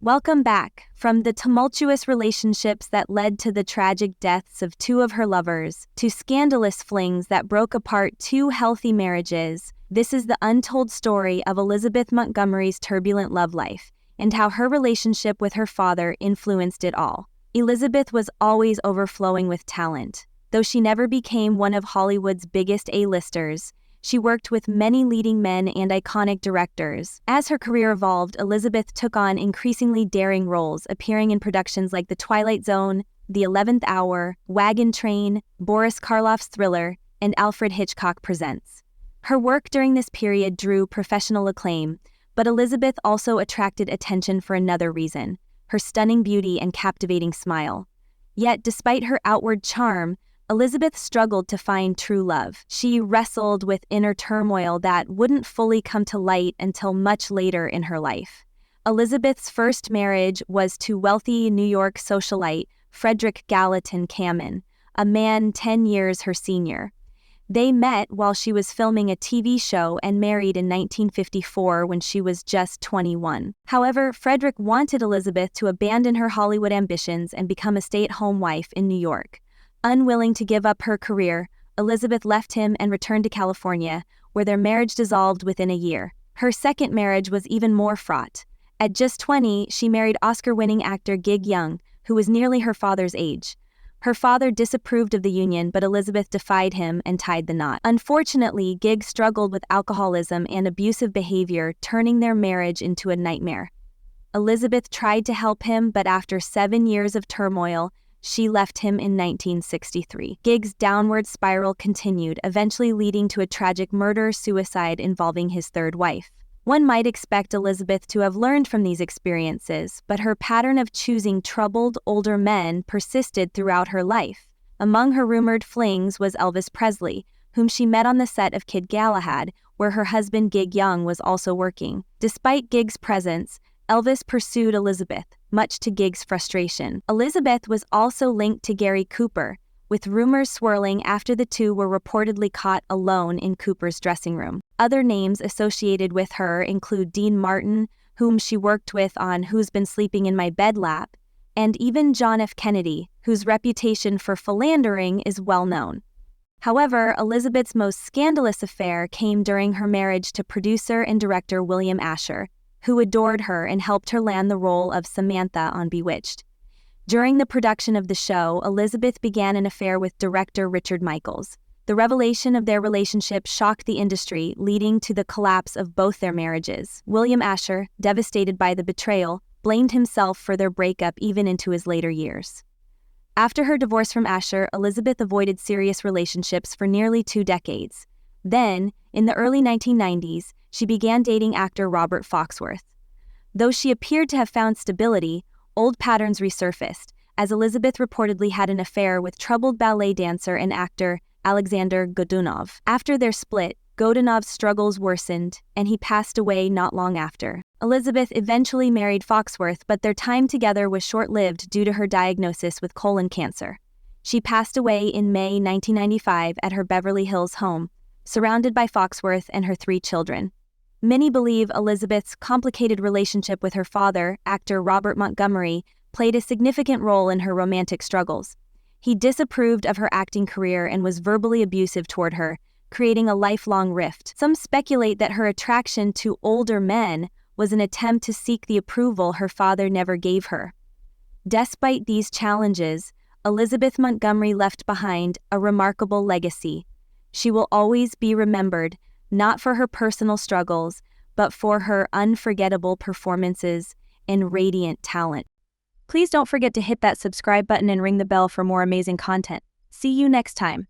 Welcome back. From the tumultuous relationships that led to the tragic deaths of two of her lovers, to scandalous flings that broke apart two healthy marriages, this is the untold story of Elizabeth Montgomery's turbulent love life, and how her relationship with her father influenced it all. Elizabeth was always overflowing with talent. Though she never became one of Hollywood's biggest A-listers, she worked with many leading men and iconic directors. As her career evolved, Elizabeth took on increasingly daring roles, appearing in productions like The Twilight Zone, The 11th Hour, Wagon Train, Boris Karloff's Thriller, and Alfred Hitchcock Presents. Her work during this period drew professional acclaim, but Elizabeth also attracted attention for another reason: her stunning beauty and captivating smile. Yet, despite her outward charm, Elizabeth struggled to find true love. She wrestled with inner turmoil that wouldn't fully come to light until much later in her life. Elizabeth's first marriage was to wealthy New York socialite Frederick Gallatin Cammon, a man 10 years her senior. They met while she was filming a TV show and married in 1954 when she was just 21. However, Frederick wanted Elizabeth to abandon her Hollywood ambitions and become a stay-at-home wife in New York. Unwilling to give up her career, Elizabeth left him and returned to California, where their marriage dissolved within a year. Her second marriage was even more fraught. At just 20, she married Oscar-winning actor Gig Young, who was nearly her father's age. Her father disapproved of the union, but Elizabeth defied him and tied the knot. Unfortunately, Gig struggled with alcoholism and abusive behavior, turning their marriage into a nightmare. Elizabeth tried to help him, but after 7 years of turmoil, she left him in 1963. Gig's downward spiral continued, eventually leading to a tragic murder-suicide involving his third wife. One might expect Elizabeth to have learned from these experiences, but her pattern of choosing troubled, older men persisted throughout her life. Among her rumored flings was Elvis Presley, whom she met on the set of Kid Galahad, where her husband Gig Young was also working. Despite Gig's presence, Elvis pursued Elizabeth, much to Gig's frustration. Elizabeth was also linked to Gary Cooper, with rumors swirling after the two were reportedly caught alone in Cooper's dressing room. Other names associated with her include Dean Martin, whom she worked with on Who's Been Sleeping in My Bed Lap, and even John F. Kennedy, whose reputation for philandering is well known. However, Elizabeth's most scandalous affair came during her marriage to producer and director William Asher, who adored her and helped her land the role of Samantha on Bewitched. During the production of the show, Elizabeth began an affair with director Richard Michaels. The revelation of their relationship shocked the industry, leading to the collapse of both their marriages. William Asher, devastated by the betrayal, blamed himself for their breakup even into his later years. After her divorce from Asher, Elizabeth avoided serious relationships for nearly 2 decades. Then, in the early 1990s, she began dating actor Robert Foxworth. Though she appeared to have found stability, old patterns resurfaced, as Elizabeth reportedly had an affair with troubled ballet dancer and actor Alexander Godunov. After their split, Godunov's struggles worsened, and he passed away not long after. Elizabeth eventually married Foxworth, but their time together was short-lived due to her diagnosis with colon cancer. She passed away in May 1995 at her Beverly Hills home, surrounded by Foxworth and her 3 children. Many believe Elizabeth's complicated relationship with her father, actor Robert Montgomery, played a significant role in her romantic struggles. He disapproved of her acting career and was verbally abusive toward her, creating a lifelong rift. Some speculate that her attraction to older men was an attempt to seek the approval her father never gave her. Despite these challenges, Elizabeth Montgomery left behind a remarkable legacy. She will always be remembered, not for her personal struggles, but for her unforgettable performances and radiant talent. Please don't forget to hit that subscribe button and ring the bell for more amazing content. See you next time.